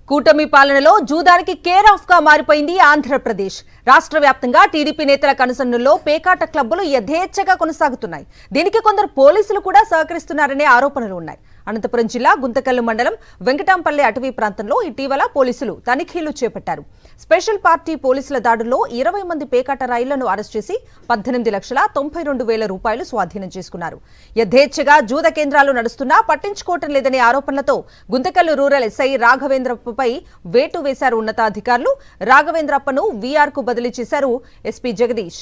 కూటమి పాలనలో జూదానికి care of గా మారిపోయింది ఆంధ్రప్రదేశ్. రాష్ట్ర వ్యాప్తంగా టీడీపీ నేతల కనుసన్నల్లో పేకాట క్లబ్బులు యథేచ్ఛగా కొనసాగుతున్నాయి. దీనికి కొందరు పోలీసులు కూడా సహకరిస్తున్నారనే ఆరోపణలు ఉన్నాయి. అనంతపురం జిల్లా గుంతకల్లు మండలం వెంకటాంపల్లి అటవీ ప్రాంతంలో ఇటీవల పోలీసులు తనిఖీలు చేపట్టారు. స్పెషల్ పార్టీ పోలీసుల దాడుల్లో 20 మంది పేకాట రాయిళ్లను అరెస్ట్ చేసి 18,92,000 రూపాయలు స్వాధీనం చేసుకున్నారు. యథేచ్ఛగా జూద కేంద్రాలు నడుస్తున్నా పట్టించుకోవటం లేదనే ఆరోపణలతో గుంతకల్లు రూరల్ ఎస్ఐ రాఘవేంద్రప్పపై వేటు వేశారు ఉన్నతాధికారులు. రాఘవేంద్రప్పను వీఆర్ కు బదిలీ చేశారు ఎస్పీ జగదీష్.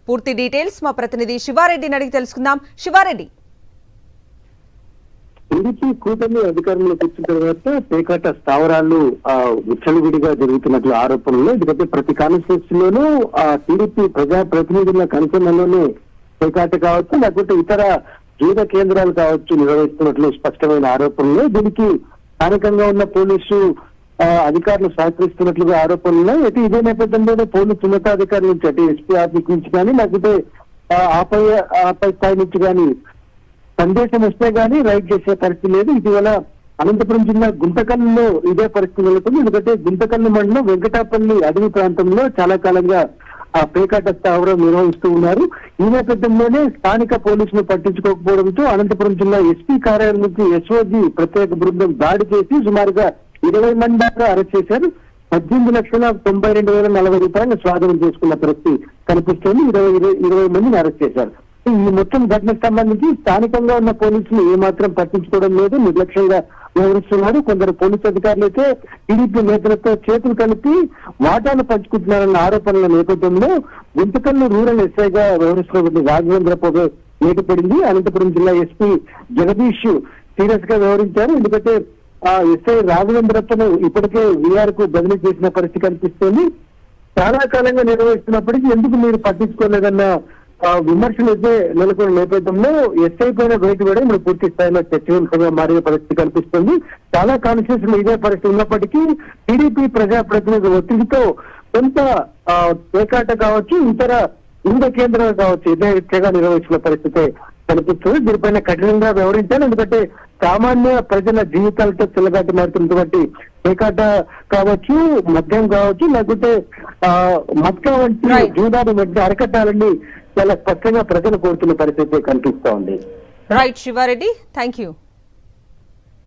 పూర్తి డీటెయిల్స్ మా ప్రతినిధి శివారెడ్డిని అడిగి తెలుసుకుందాం. శివారెడ్డి, టీడీపీ కూటమి అధికారంలోకి వచ్చిన తర్వాత పేకాట స్థావరాలు విచ్చలవిడిగా జరుగుతున్నట్లు ఆరోపణలు. ఎందుకంటే ప్రతి కాన్స్టిట్యూన్సీలోనూ టీడీపీ ప్రజాప్రతినిధుల కన్సర్న్లోనే పేకాట కావచ్చు, లేకపోతే ఇతర జూద కేంద్రాలు కావచ్చు నిర్వహిస్తున్నట్లు స్పష్టమైన ఆరోపణలు. దీనికి స్థానికంగా ఉన్న పోలీసు అధికారులు సహకరిస్తున్నట్లుగా ఆరోపణలు. అయితే ఇదే నేపథ్యంలోనే పోలీసు ఉన్నతాధికారుల నుంచి అంటే ఎస్పీ ఆఫీస్ నుంచి కానీ లేకపోతే ఆపై స్థాయి నుంచి కానీ సందేశం వస్తే గానీ రైడ్ చేసే పరిస్థితి లేదు. ఇటీవల అనంతపురం జిల్లా గుంతకల్లులో ఇదే పరిస్థితి నెలకొంది. ఎందుకంటే గుంతకల్లు మండలం వెంకటాపల్లి అడవి ప్రాంతంలో చాలా కాలంగా పేకాట స్థావరం నిర్వహిస్తూ ఉన్నారు. ఈ నేపథ్యంలోనే స్థానిక పోలీసులు పట్టించుకోకపోవడంతో అనంతపురం జిల్లా ఎస్పీ కార్యాలయం నుంచి ఎస్ఓజీ ప్రత్యేక బృందం దాడి చేసి సుమారుగా 20 మంది దాకా అరెస్ట్ చేశారు. 18,92,040 రూపాయలు స్వాధీనం చేసుకున్న పరిస్థితి కనిపిస్తోంది. 20 మందిని అరెస్ట్ చేశారు. ఈ మొత్తం ఘటనకు సంబంధించి స్థానికంగా ఉన్న పోలీసులు ఏమాత్రం పట్టించుకోవడం లేదు, నిర్లక్ష్యంగా వ్యవహరిస్తున్నారు. కొందరు పోలీసు అధికారులు అయితే టీడీపీ నేతలతో చేతులు కలిపి వాటాలు పంచుకుంటున్నారన్న ఆరోపణల నేపథ్యంలో గుంతకల్లు రూరల్ ఎస్ఐగా వ్యవహరిస్తున్నటువంటి రాఘవేంద్రపై నేటిపడింది. అనంతపురం జిల్లా ఎస్పీ జగదీష్ సీరియస్ గా వ్యవహరించారు. ఎందుకంటే ఎస్ఐ రాఘవేంద్రప్పను ఇప్పటికే వీఆర్ కు బదిలీ చేసిన పరిస్థితి కనిపిస్తోంది. చాలా కాలంగా నిర్వహిస్తున్నప్పటికీ ఎందుకు మీరు పట్టించుకోలేదన్న విమర్శలు అయితే నెలకొన్న నేపథ్యంలో ఎస్ఐ పైన వేటు వేయడం ఇప్పుడు పూర్తి స్థాయిలో చర్చనీయాంశంగా మారే పరిస్థితి కనిపిస్తుంది. చాలా కాన్స్టిట్యూన్సీలో ఇదే పరిస్థితి ఉన్నప్పటికీ టీడీపీ ప్రజాప్రతినిధుల ఒత్తిడితో కొంత పేకాట కావచ్చు, ఇతర ఇంధ కేంద్రాలు కావచ్చు యథేచ్ఛగా నిర్వహించిన పరిస్థితి కనిపిస్తుంది. దీనిపైన కఠినంగా వ్యవహరించాలి. ఎందుకంటే సామాన్య ప్రజల జీవితాలతో చెలగాటి మారుతున్నటువంటి పేకాట కావచ్చు, మద్యం కావచ్చు, లేకపోతే మత్కా వంటి జూదాన్ని మధ్య అరకట్టాలని చాలా స్పష్టంగా ప్రజలు కోరుతున్న పరిస్థితి కనిపిస్తా ఉంది. Right Shiva Reddy, thank you.